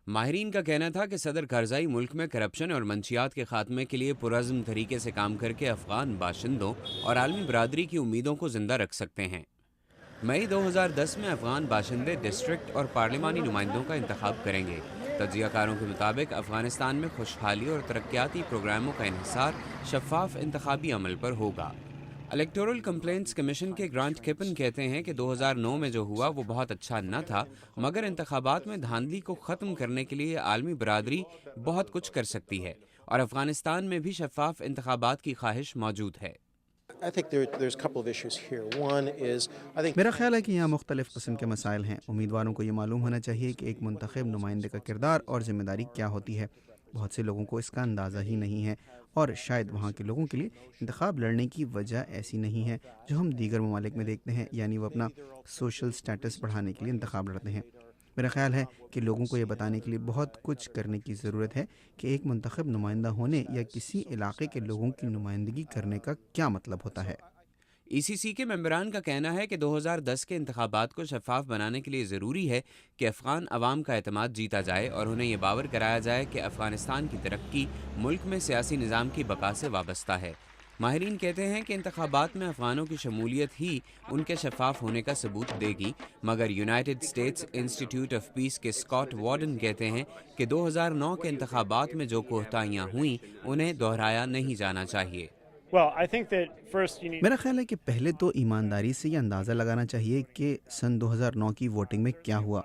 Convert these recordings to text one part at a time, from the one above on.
ماہرین کا کہنا تھا کہ صدر کارزائی ملک میں کرپشن اور منشیات کے خاتمے کے لیے پرعزم طریقے سے کام کر کے افغان باشندوں اور عالمی برادری کی امیدوں کو زندہ رکھ سکتے ہیں۔ مئی 2010 میں افغان باشندے ڈسٹرکٹ اور پارلیمانی نمائندوں کا انتخاب کریں گے۔ تجزیہ کاروں کے مطابق افغانستان میں خوشحالی اور ترقیاتی پروگراموں کا انحصار شفاف انتخابی عمل پر ہوگا۔ الیکٹورل کمپلینٹس کمیشن کے گرانٹ کپن کہتے ہیں کہ 2009 میں جو ہوا وہ بہت اچھا نہ تھا، مگر انتخابات میں دھاندلی کو ختم کرنے کے لیے عالمی برادری بہت کچھ کر سکتی ہے، اور افغانستان میں بھی شفاف انتخابات کی خواہش موجود ہے۔ میرا خیال ہے کہ یہاں مختلف قسم کے مسائل ہیں۔ امیدواروں کو یہ معلوم ہونا چاہیے کہ ایک منتخب نمائندے کا کردار اور ذمہ داری کیا ہوتی ہے۔ بہت سے لوگوں کو اس کا اندازہ ہی نہیں ہے، اور شاید وہاں کے لوگوں کے لیے انتخاب لڑنے کی وجہ ایسی نہیں ہے جو ہم دیگر ممالک میں دیکھتے ہیں، یعنی وہ اپنا سوشل سٹیٹس بڑھانے کے لیے انتخاب لڑتے ہیں۔ میرا خیال ہے کہ لوگوں کو یہ بتانے کے لیے بہت کچھ کرنے کی ضرورت ہے کہ ایک منتخب نمائندہ ہونے یا کسی علاقے کے لوگوں کی نمائندگی کرنے کا کیا مطلب ہوتا ہے۔ ای سی سی کے ممبران کا کہنا ہے کہ 2010 کے انتخابات کو شفاف بنانے کے لیے ضروری ہے کہ افغان عوام کا اعتماد جیتا جائے اور انہیں یہ باور کرایا جائے کہ افغانستان کی ترقی ملک میں سیاسی نظام کی بقا سے وابستہ ہے۔ ماہرین کہتے ہیں کہ انتخابات میں افغانوں کی شمولیت ہی ان کے شفاف ہونے کا ثبوت دے گی، مگر یونائیٹڈ اسٹیٹس انسٹی ٹیوٹ آف پیس کے اسکاٹ وارڈن کہتے ہیں کہ 2009 کے انتخابات میں جو کوتاہیاں ہوئیں انہیں دہرایا نہیں جانا چاہیے۔ میرا خیال ہے کہ پہلے تو ایمانداری سے یہ اندازہ لگانا چاہیے کہ سن 2009 کی ووٹنگ میں کیا ہوا۔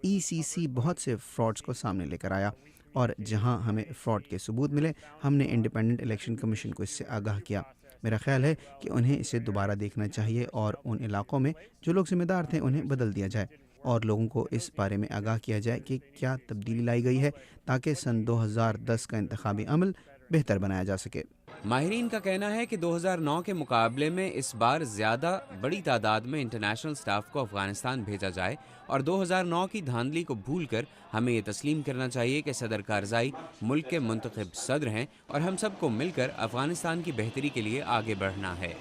ای سی سی بہت سے فراڈز کو سامنے لے کر آیا، اور جہاں ہمیں فراڈ کے ثبوت ملے ہم نے انڈیپینڈنٹ الیکشن کمیشن کو اس سے آگاہ کیا۔ میرا خیال ہے کہ انہیں اسے دوبارہ دیکھنا چاہیے اور ان علاقوں میں جو لوگ ذمہ دار تھے انہیں بدل دیا جائے، اور لوگوں کو اس بارے میں آگاہ کیا جائے کہ کیا تبدیلی لائی گئی ہے تاکہ سن 2010 کا انتخابی عمل بہتر بنایا جا سکے۔ ماہرین کا کہنا ہے کہ 2009 کے مقابلے میں اس بار زیادہ بڑی تعداد میں انٹرنیشنل سٹاف کو افغانستان بھیجا جائے، اور 2009 کی دھاندلی کو بھول کر ہمیں یہ تسلیم کرنا چاہیے کہ صدر کارزائی ملک کے منتخب صدر ہیں اور ہم سب کو مل کر افغانستان کی بہتری کے لیے آگے بڑھنا ہے۔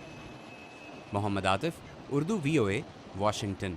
محمد عاطف، اردو VOA، واشنگٹن۔